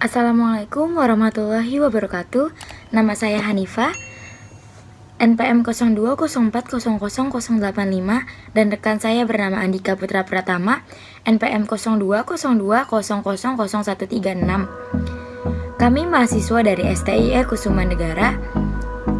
Assalamualaikum warahmatullahi wabarakatuh. Nama saya Hanifah, NPM 0204000085, dan rekan saya bernama Andika Putra Pratama, NPM 0202000136. Kami mahasiswa dari STIE Kusuma Negara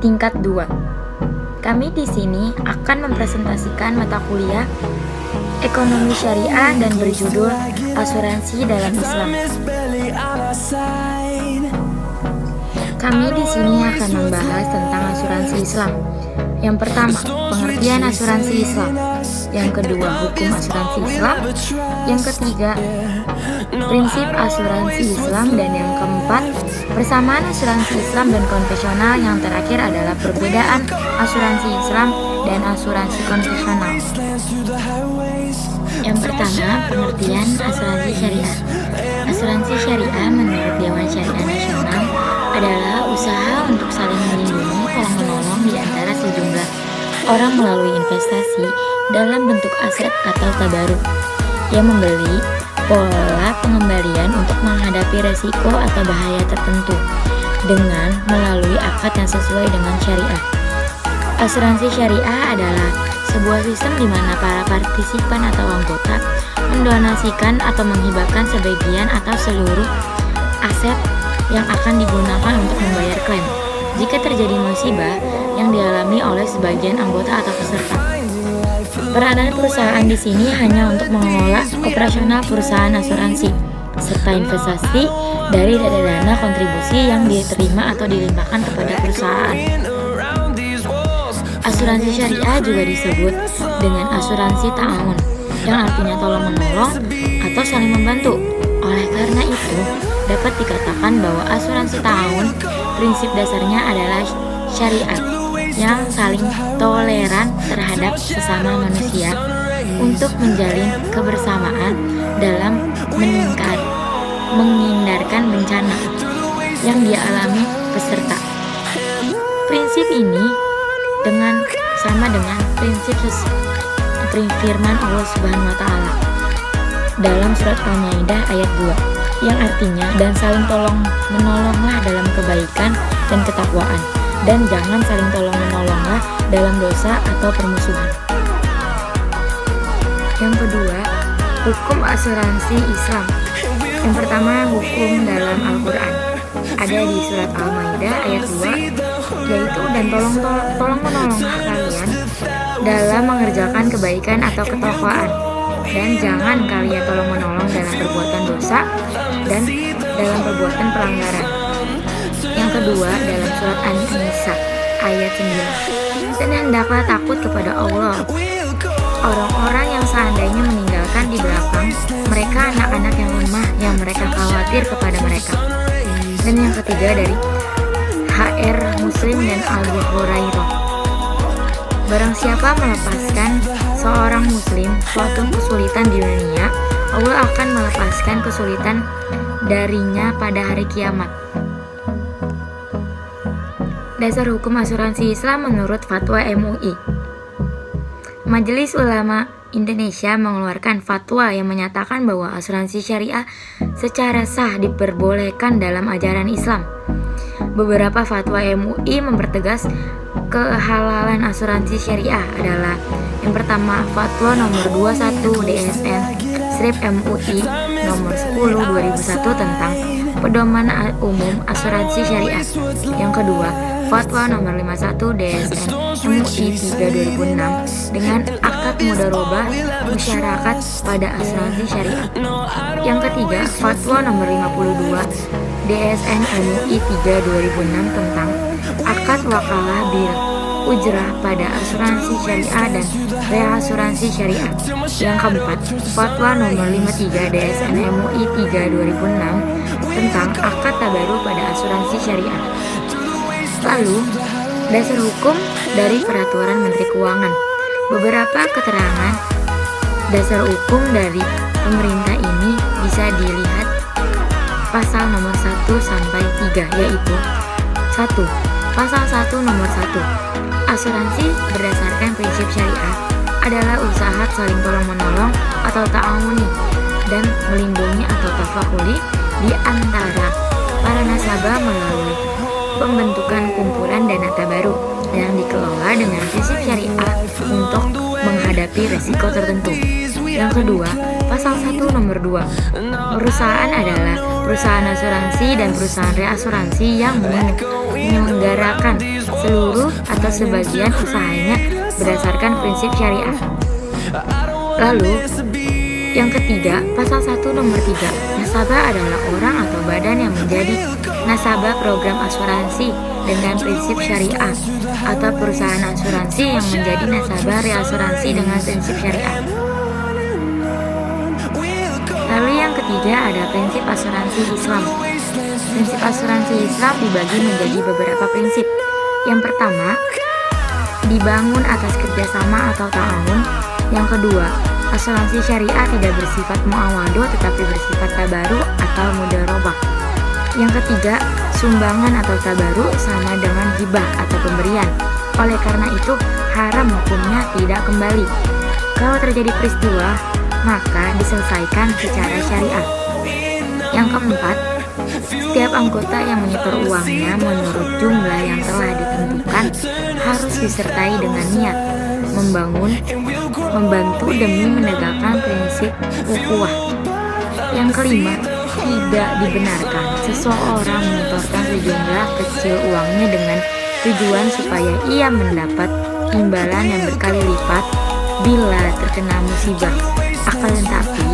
tingkat 2. Kami di sini akan mempresentasikan mata kuliah Ekonomi Syariah dan berjudul Asuransi dalam Islam. Kami di sini akan membahas tentang asuransi Islam. Yang pertama, pengertian asuransi Islam. Yang kedua, hukum asuransi Islam. Yang ketiga, prinsip asuransi Islam. Dan yang keempat, persamaan asuransi Islam dan konvensional. Yang terakhir adalah perbedaan asuransi Islam dan asuransi konvensional. Yang pertama, pengertian asuransi syariah. Asuransi syariah menurut Dewan Syariah Nasional adalah usaha untuk saling melindungi tolong-menolong di antara sejumlah orang melalui investasi dalam bentuk aset atau tabaruk yang membeli pola pengembalian untuk menghadapi resiko atau bahaya tertentu dengan melalui akad yang sesuai dengan syariah. Asuransi syariah adalah sebuah sistem di mana para partisipan atau anggota mendonasikan atau menghibahkan sebagian atau seluruh aset yang akan digunakan untuk membayar klaim jika terjadi musibah yang dialami oleh sebagian anggota atau peserta. Peranan perusahaan di sini hanya untuk mengelola operasional perusahaan asuransi serta investasi dari dana kontribusi yang diterima atau dilimpahkan kepada perusahaan. Asuransi syariah juga disebut dengan asuransi ta'awun, yang artinya tolong-menolong atau saling membantu. Oleh karena itu, dapat dikatakan bahwa asuransi ta'awun prinsip dasarnya adalah syariat yang saling toleran terhadap sesama manusia untuk menjalin kebersamaan dalam menghindarkan bencana yang dialami peserta. Prinsip ini sama dengan prinsip firman Allah Subhanahu wa taala dalam surat Al-Maidah ayat 2 yang artinya, dan saling tolong-menolonglah dalam kebaikan dan ketakwaan, dan jangan saling tolong-menolonglah dalam dosa atau permusuhan. Yang kedua, hukum asuransi Islam. Yang pertama, hukum dalam Al-Quran ada di surat Al-Maidah ayat 2, yaitu dan tolong-menolonglah kalian dalam mengerjakan kebaikan atau ketakwaan, dan jangan kalian tolong-menolong dalam perbuatan dosa dan dalam perbuatan pelanggaran. Yang kedua, dalam surat An-Nisa ayat 9, dan hendaklah takut kepada Allah orang-orang yang seandainya meninggalkan di belakang mereka anak-anak yang lemah yang mereka khawatir kepada mereka. Dan yang ketiga, dari HR Muslim dan Abu Hurairah, barang siapa melepaskan seorang muslim suatu kesulitan di dunia, Allah akan melepaskan kesulitan darinya pada hari kiamat. Dasar hukum asuransi Islam menurut fatwa MUI. Majelis Ulama Indonesia mengeluarkan fatwa yang menyatakan bahwa asuransi syariah secara sah diperbolehkan dalam ajaran Islam. Beberapa fatwa MUI mempertegas kehalalan asuransi syariah adalah: yang pertama, fatwa nomor 21 DSN/MUI nomor 10/2001 tentang pedoman umum asuransi syariah. Yang kedua, fatwa nomor 51 DSN/MUI 3/2006 dengan akad mudharabah masyarakat pada asuransi syariah. Yang ketiga, fatwa nomor 52 DSN/MUI 3/2006 tentang akad wakalah bil ujrah pada asuransi syariah dan reasuransi syariah. Yang keempat, fatwa nomor 53 DSN/MUI 3/2006 tentang akad tabaruk pada asuransi syariah. Lalu, dasar hukum dari peraturan Menteri Keuangan. Beberapa keterangan dasar hukum dari pemerintah ini bisa dilihat pasal nomor 1 sampai 3, yaitu 1. Pasal 1 nomor 1. Asuransi berdasarkan prinsip syariah adalah usaha saling tolong-menolong atau ta'awuni dan melindungi atau tafakuli di antara para nasabah melalui pembentukan kumpulan dana tabaruk yang dikelola dengan prinsip syariah untuk menghadapi resiko tertentu. Yang kedua, pasal 1 nomor 2. Perusahaan adalah perusahaan asuransi dan perusahaan reasuransi yang menyelenggarakan seluruh atau sebagian usahanya berdasarkan prinsip syariah. Lalu, yang ketiga, pasal 1 nomor 3. Nasabah adalah orang atau badan yang menjadi nasabah program asuransi dengan prinsip syariah atau perusahaan asuransi yang menjadi nasabah reasuransi dengan prinsip syariah. Lalu yang ketiga ada prinsip asuransi Islam. Prinsip asuransi Islam dibagi menjadi beberapa prinsip. Yang pertama, dibangun atas kerjasama atau ta'awun. Yang kedua, asuransi syariah tidak bersifat muawadoh tetapi bersifat tabaruk atau mudharabah. Yang ketiga, sumbangan atau tabaruk sama dengan hibah atau pemberian. Oleh karena itu, haram hukumnya tidak kembali. Kalau terjadi peristiwa, maka diselesaikan secara syariah. Yang keempat, setiap anggota yang menyetor uangnya menurut jumlah yang telah ditentukan harus disertai dengan niat membantu demi menegakkan prinsip ukhuwah. Yang kelima, tidak dibenarkan seseorang menyetorkan sejumlah kecil uangnya dengan tujuan supaya ia mendapat imbalan yang berkali lipat bila terkena musibah. Akan tetapi,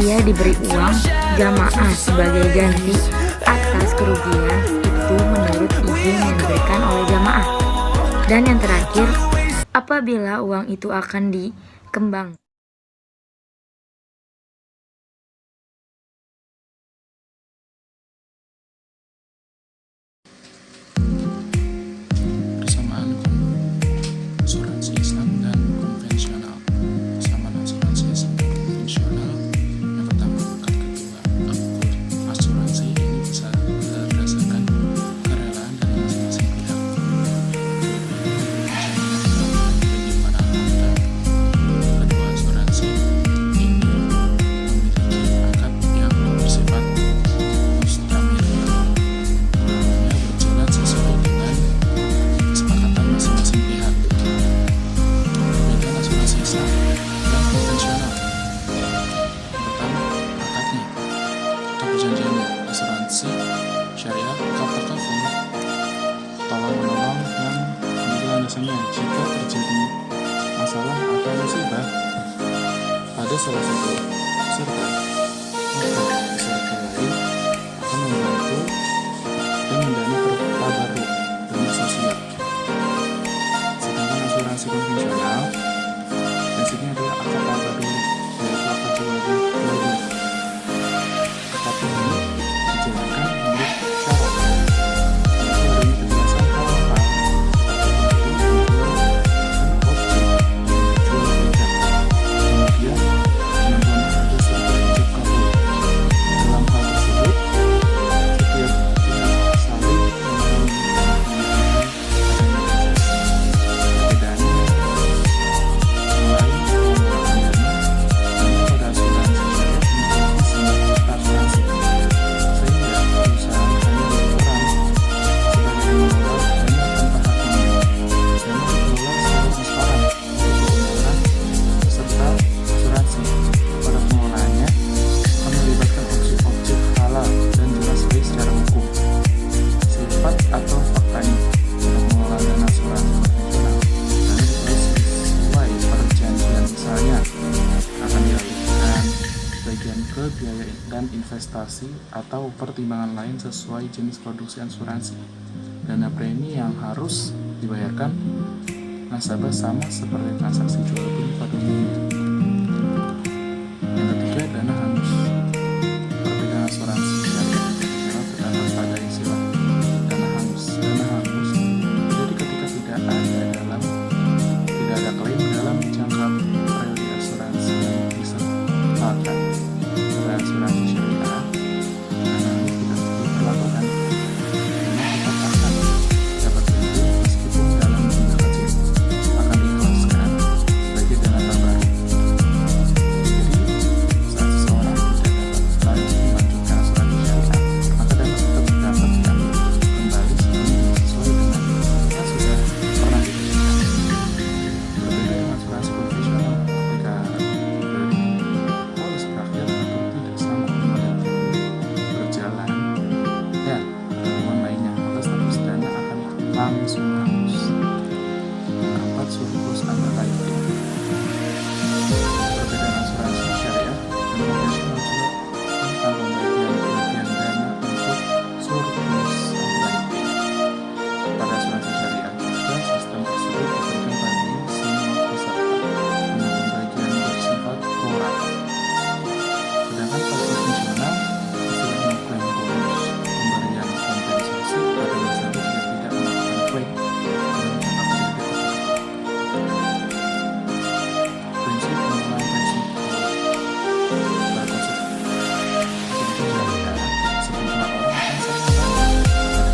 ia diberi uang jamaah sebagai ganti atas kerugian itu menurut izin yang diberikan oleh jamaah. Dan yang terakhir, apabila uang itu akan dikembang persamaan asuransi Islam dan konvensional. Persamaan asuransi Islam dan konvensional. Yang pertama, kedua, asuransi ini bisa berdasarkan kerelaan dari masing-masing pihak. Bagi para anggota, kedua asuransi ini memiliki akad yang bersifat mustamir. Keduanya berjalan sesuai dengan kesepakatan masing-masing pihak. Perbedaan asuransi Islam dan konvensional. Pertama, akadnya atau perjanjiannya. Asuransi syariah atau takaful, tolong menolong yang menjadi landasannya jika terjadi masalah atau musibah pada salah satu peserta, maka peserta lain akan membantu dan mendana tabaruk dana sosial. Sedangkan asuransi konvensional prinsipnya adalah akad tabaruk, yaitu akad jual beli. Akad ini dijalankan menurut syarat, yaitu adanya kejelasan hal-hal atau pembeli, penjual, dan objek yang dijual belikan. Kemudian penentuan harga serta ijab kabul. Dalam hal tersebut, setiap pihak saling mengetahui dan menghormati adanya proses. Perbedaannya mulai pengelolaan dana, hanya pada asuransi syariah memiliki semua asuransi, sehingga perusahaan hanya berperan sebagai pengelola dana tanpa hak milik. Dana dikelola secara transparan untuk keuntungan peserta asuransi. Pada pengelolaannya akan melibatkan objek-objek halal dan jelas secara hukum. Sifat atau faktanya pada pengelolaan dana asuransi konvensional, dana ditulis sesuai perjanjian, misalnya akan dialihkan bagian ke biaya dan investasi atau pertimbangan lain sesuai jenis produksi asuransi. Dana premi yang harus dibayarkan nasabah sama seperti transaksi jual beli pada umumnya. Yang ketiga, dana hangus. Perbedaan asuransi syariah dan konvensional terdapat pada istilah dana hangus. Dana hangus terjadi ketika tidak ada klaim dalam jangka periode asuransi yang disertakan. Pada asuransi syariah, dana hangus tidak diperlakukan. Dana tetap akan dapat ganti meskipun dalam jumlah kecil, akan diikhlaskan sebagai dana tabaruk. langsung hapus. Keempat, surplus Anda layak. Perbedaan asuransi syariah dan konvensional juga tentang pembagian dana untuk surplus layak. Pada asuransi syariah juga sistem tersebut diberikan bagi semua peserta dengan pembagian bersifat prorata. Sedangkan pada konvensional istilahnya klaim bonus, pemberian kompensasi pada nasabah jika tidak melakukan klaim dalam jangka periode tertentu. Prinsip pengelolaan resiko. Pada konsep asuransi syariah, sejumlah orang akan saling membantu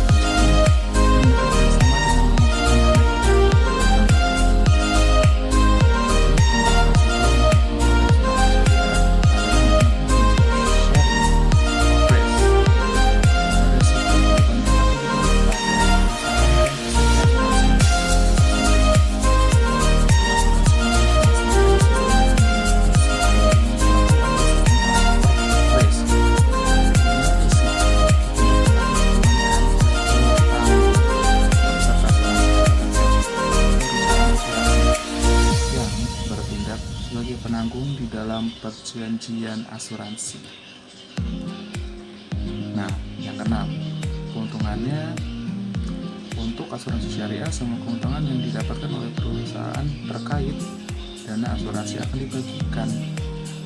sebagai penanggung di dalam perjanjian asuransi. Nah, yang keenam, keuntungannya untuk asuransi syariah, semua keuntungan yang didapatkan oleh perusahaan terkait dana asuransi akan dibagikan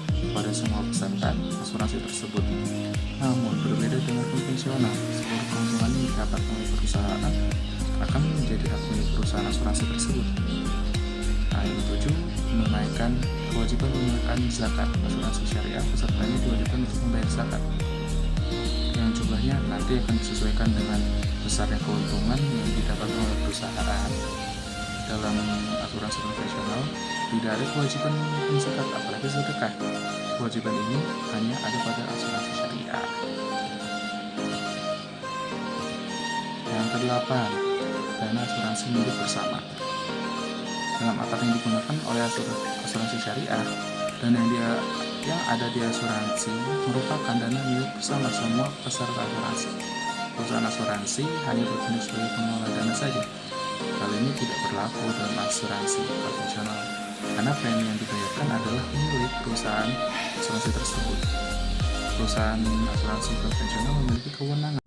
kepada semua peserta asuransi tersebut. Namun berbeda dengan konvensional, seluruh keuntungan yang didapatkan oleh perusahaan akan menjadi hak milik perusahaan asuransi tersebut. Yang ketujuh, menunaikan kewajiban menunaikan zakat. Asuransi syariah pesertanya diwajibkan untuk membayar zakat yang jumlahnya nanti akan disesuaikan dengan besarnya keuntungan yang didapatkan oleh perusahaan. Dalam asuransi konvensional tidak ada kewajiban menunaikan zakat, apalagi sedekah. Kewajiban ini hanya ada pada asuransi syariah. Yang kedelapan, dana asuransi milik bersama. Dalam akad yang digunakan oleh asuransi syariah, dana yang ada di asuransi merupakan dana milik bersama semua peserta asuransi. Perusahaan asuransi hanya berfungsi sebagai pengelola dana saja. Hal ini tidak berlaku dalam asuransi konvensional, karena premi yang dibayarkan adalah milik perusahaan asuransi tersebut. Perusahaan asuransi konvensional memiliki kewenangan